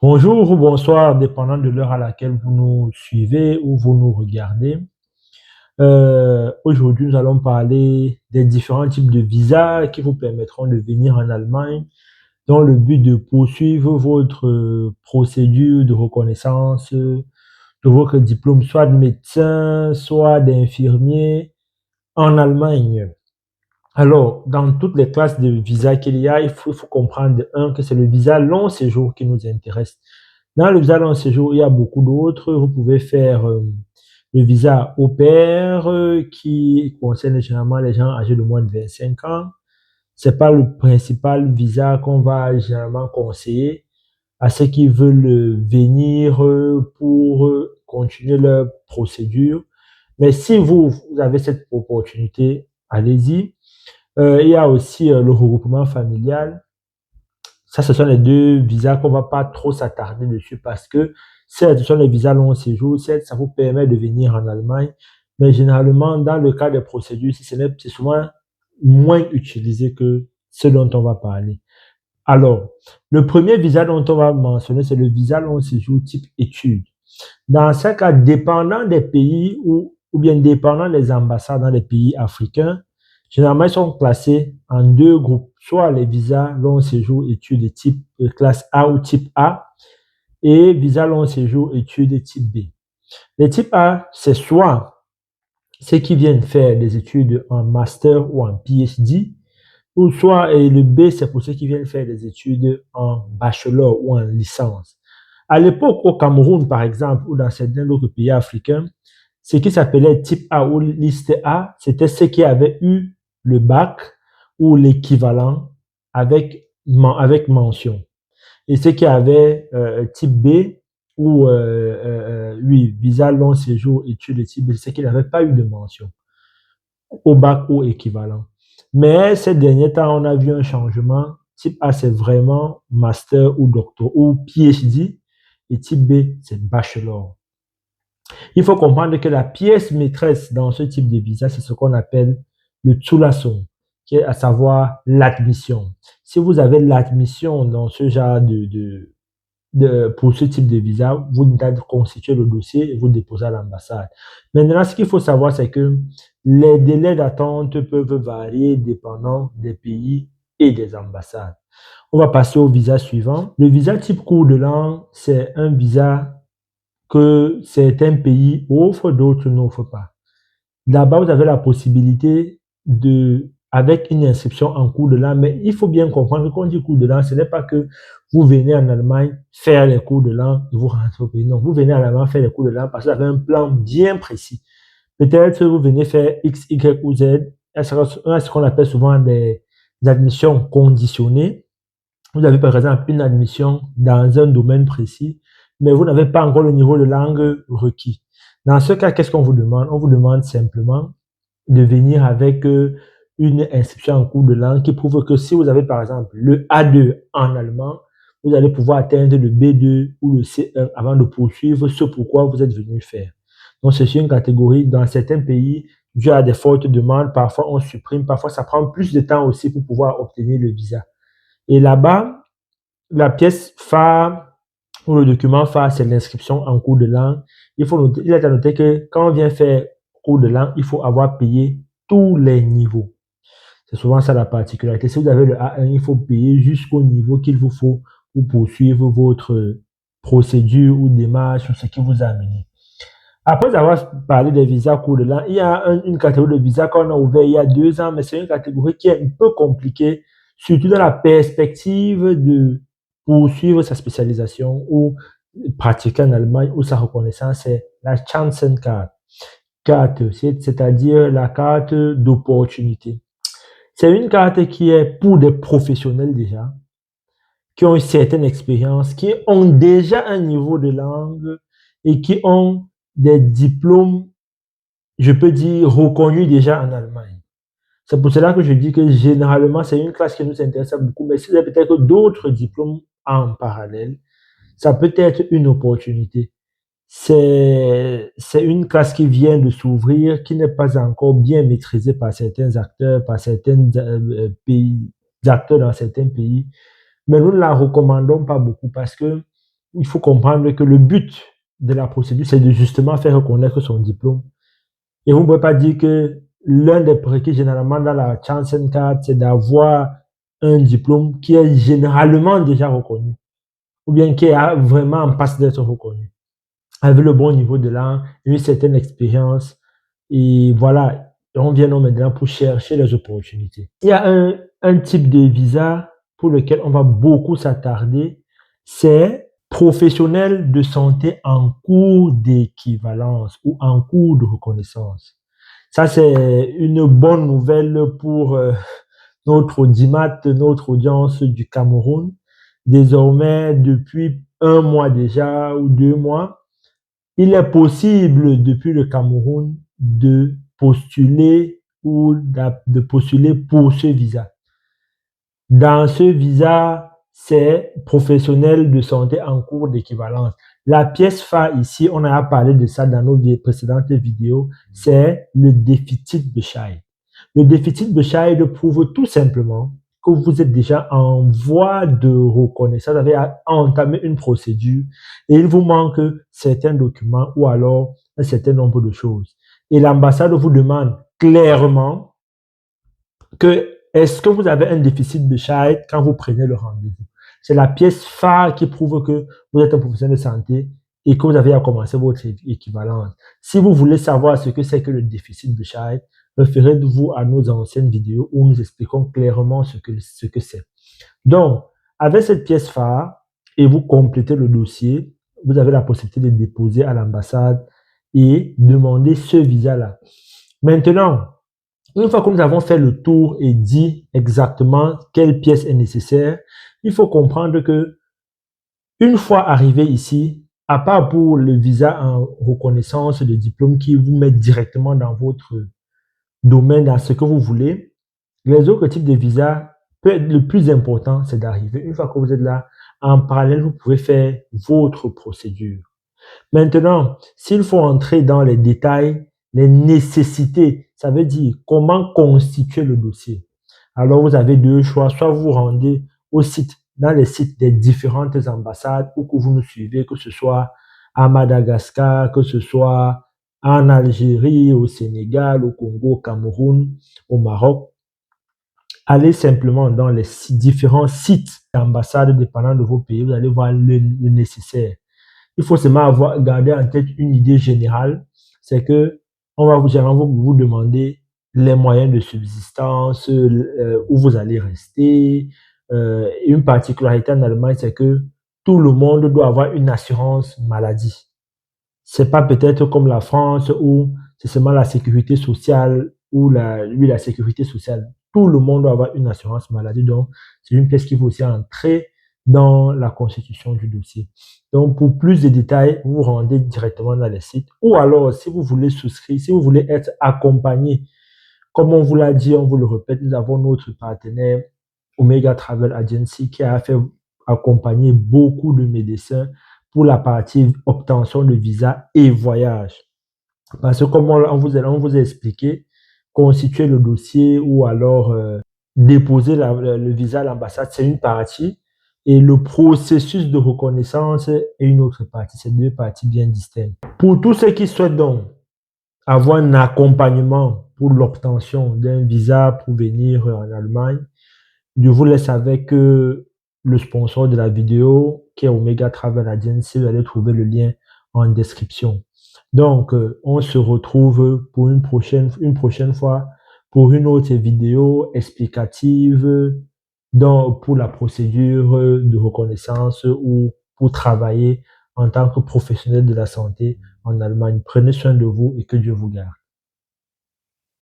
Bonjour ou bonsoir, dépendant de l'heure à laquelle vous nous suivez ou vous nous regardez. Aujourd'hui, nous allons parler des différents types de visas qui vous permettront de venir en Allemagne dans le but de poursuivre votre procédure de reconnaissance de votre diplôme, soit de médecin, soit d'infirmier en Allemagne. Alors, dans toutes les classes de visa qu'il y a, il faut comprendre, un, que c'est le visa long séjour qui nous intéresse. Dans le visa long séjour, il y a beaucoup d'autres. Vous pouvez faire le visa au pair qui concerne généralement les gens âgés de moins de 25 ans. C'est pas le principal visa qu'on va généralement conseiller à ceux qui veulent venir pour continuer leur procédure. Mais si vous avez cette opportunité, allez-y. Il y a aussi le regroupement familial. Ça, ce sont les deux visas qu'on va pas trop s'attarder dessus parce que certes, ce sont les visas long séjour, certes, ça vous permet de venir en Allemagne, mais généralement, dans le cas des procédures, si c'est souvent moins utilisé que ce dont on va parler. Alors, le premier visa dont on va mentionner, c'est le visa long séjour type études. Dans ce cas, dépendant des pays ou bien dépendant des ambassades dans les pays africains, généralement, ils sont classés en deux groupes, soit les visas long séjour études de type classe A ou type A et visa long séjour études de type B. Les types A, c'est soit ceux qui viennent faire des études en master ou en PhD, ou soit, et le B, c'est pour ceux qui viennent faire des études en bachelor ou en licence. À l'époque, au Cameroun, par exemple, ou dans certains autres pays africains, ce qui s'appelait type A ou liste A, c'était ceux qui avaient eu le bac ou l'équivalent avec mention. Et ceux qui avaient type B ou oui, visa long séjour études type B, c'est ceux qui n'avaient pas eu de mention au bac ou équivalent. Mais ces derniers temps, on a vu un changement. Type A, c'est vraiment master ou doctorat ou PhD. Et type B, c'est bachelor. Il faut comprendre que la pièce maîtresse dans ce type de visa, c'est ce qu'on appelle le Zulassung, qui est à savoir l'admission. Si vous avez l'admission dans ce genre pour ce type de visa, vous devez constituer le dossier et vous déposer à l'ambassade. Maintenant, ce qu'il faut savoir, c'est que les délais d'attente peuvent varier dépendant des pays et des ambassades. On va passer au visa suivant. Le visa type cours de langue, c'est un visa que certains pays offrent, d'autres n'offrent pas. Là-bas, vous avez la possibilité avec une inscription en cours de langue, mais il faut bien comprendre que quand on dit cours de langue, ce n'est pas que vous venez en Allemagne faire les cours de langue et vous rentrez au pays. Non, vous venez en Allemagne faire les cours de langue parce que vous avez un plan bien précis. Peut-être que vous venez faire X, Y ou Z, ce qu'on appelle souvent des admissions conditionnées. Vous avez par exemple une admission dans un domaine précis, mais vous n'avez pas encore le niveau de langue requis. Dans ce cas, qu'est-ce qu'on vous demande? On vous demande simplement de venir avec une inscription en cours de langue qui prouve que si vous avez par exemple le A2 en allemand, vous allez pouvoir atteindre le B2 ou le C1 avant de poursuivre ce pourquoi vous êtes venu faire. Donc, c'est une catégorie dans certains pays, dû à des fortes demandes, parfois on supprime, parfois ça prend plus de temps aussi pour pouvoir obtenir le visa. Et là-bas, la pièce phare ou le document phare, c'est l'inscription en cours de langue. Il est à noter que quand on vient faire cours de langue, il faut avoir payé tous les niveaux. C'est souvent ça la particularité. Si vous avez le A1, il faut payer jusqu'au niveau qu'il vous faut pour poursuivre votre procédure ou démarche ou ce qui vous a amené. Après avoir parlé des visas cours de langue, il y a une catégorie de visas qu'on a ouvert il y a 2 ans, mais c'est une catégorie qui est un peu compliquée, surtout dans la perspective de poursuivre sa spécialisation ou pratiquer en Allemagne ou sa reconnaissance, c'est la Chancencard, c'est-à-dire la carte d'opportunité. C'est une carte qui est pour des professionnels déjà, qui ont une certaine expérience, qui ont déjà un niveau de langue et qui ont des diplômes, je peux dire, reconnus déjà en Allemagne. C'est pour cela que je dis que généralement, c'est une classe qui nous intéresse beaucoup, mais s'il y a peut-être d'autres diplômes en parallèle, ça peut être une opportunité. C'est une classe qui vient de s'ouvrir, qui n'est pas encore bien maîtrisée par certains acteurs, par certains pays, acteurs dans certains pays. Mais nous ne la recommandons pas beaucoup parce que il faut comprendre que le but de la procédure, c'est de justement faire reconnaître son diplôme. Et vous ne pouvez pas dire que l'un des prérequis généralement dans la Chancencard, c'est d'avoir un diplôme qui est généralement déjà reconnu, ou bien qui est vraiment en passe d'être reconnu, avec le bon niveau de langue, une certaine expérience. Et voilà, on vient maintenant pour chercher les opportunités. Il y a un type de visa pour lequel on va beaucoup s'attarder, c'est professionnel de santé en cours d'équivalence ou en cours de reconnaissance. Ça, c'est une bonne nouvelle pour notre audimat, notre audience du Cameroun. Désormais, depuis un mois déjà ou 2 mois, il est possible depuis le Cameroun de postuler ou de postuler pour ce visa. Dans ce visa, c'est professionnel de santé en cours d'équivalence. La pièce phare ici, on a parlé de ça dans nos précédentes vidéos, c'est le déficit Bescheid. Le déficit Bescheid prouve tout simplement que vous êtes déjà en voie de reconnaissance, vous avez entamé une procédure et il vous manque certains documents ou alors un certain nombre de choses. Et l'ambassade vous demande clairement que est-ce que vous avez un déficit de child quand vous prenez le rendez-vous. C'est la pièce phare qui prouve que vous êtes un professionnel de santé et que vous avez à commencer votre équivalence. Si vous voulez savoir ce que c'est que le déficit de child, référez-vous à nos anciennes vidéos où nous expliquons clairement ce que c'est. Donc, avec cette pièce phare et vous complétez le dossier, vous avez la possibilité de déposer à l'ambassade et demander ce visa-là. Maintenant, une fois que nous avons fait le tour et dit exactement quelle pièce est nécessaire, il faut comprendre que une fois arrivé ici, à part pour le visa en reconnaissance de diplôme qui vous met directement dans votre domaine, dans ce que vous voulez, les autres types de visas, le plus important, c'est d'arriver. Une fois que vous êtes là, en parallèle, vous pouvez faire votre procédure. Maintenant, s'il faut entrer dans les détails, les nécessités, ça veut dire comment constituer le dossier. Alors, vous avez deux choix. Soit vous vous rendez au site, dans les sites des différentes ambassades ou que vous nous suivez, que ce soit à Madagascar, que ce soit en Algérie, au Sénégal, au Congo, au Cameroun, au Maroc. Allez simplement dans les différents sites d'ambassades dépendant de vos pays. Vous allez voir le nécessaire. Il faut seulement garder en tête une idée générale, c'est que on va vous demander les moyens de subsistance, où vous allez rester. Une particularité en Allemagne, c'est que tout le monde doit avoir une assurance maladie. C'est pas peut-être comme la France où c'est seulement la sécurité sociale ou la sécurité sociale. Tout le monde doit avoir une assurance maladie. Donc, c'est une pièce qui faut aussi entrer dans la constitution du dossier. Donc, pour plus de détails, vous vous rendez directement dans les sites. Ou alors, si vous voulez souscrire, si vous voulez être accompagné, comme on vous l'a dit, on vous le répète, nous avons notre partenaire Omega Travel Agency qui a fait accompagner beaucoup de médecins pour la partie obtention de visa et voyage. Parce que comme on vous a expliqué, constituer le dossier ou alors déposer le visa à l'ambassade, c'est une partie. Et le processus de reconnaissance est une autre partie. C'est deux parties bien distinctes. Pour tous ceux qui souhaitent donc avoir un accompagnement pour l'obtention d'un visa pour venir en Allemagne, je vous laisse avec le sponsor de la vidéo qui est Omega Travel Agency. Vous allez trouver le lien en description. Donc, on se retrouve pour une prochaine fois pour une autre vidéo explicative pour la procédure de reconnaissance ou pour travailler en tant que professionnel de la santé en Allemagne. Prenez soin de vous et que Dieu vous garde.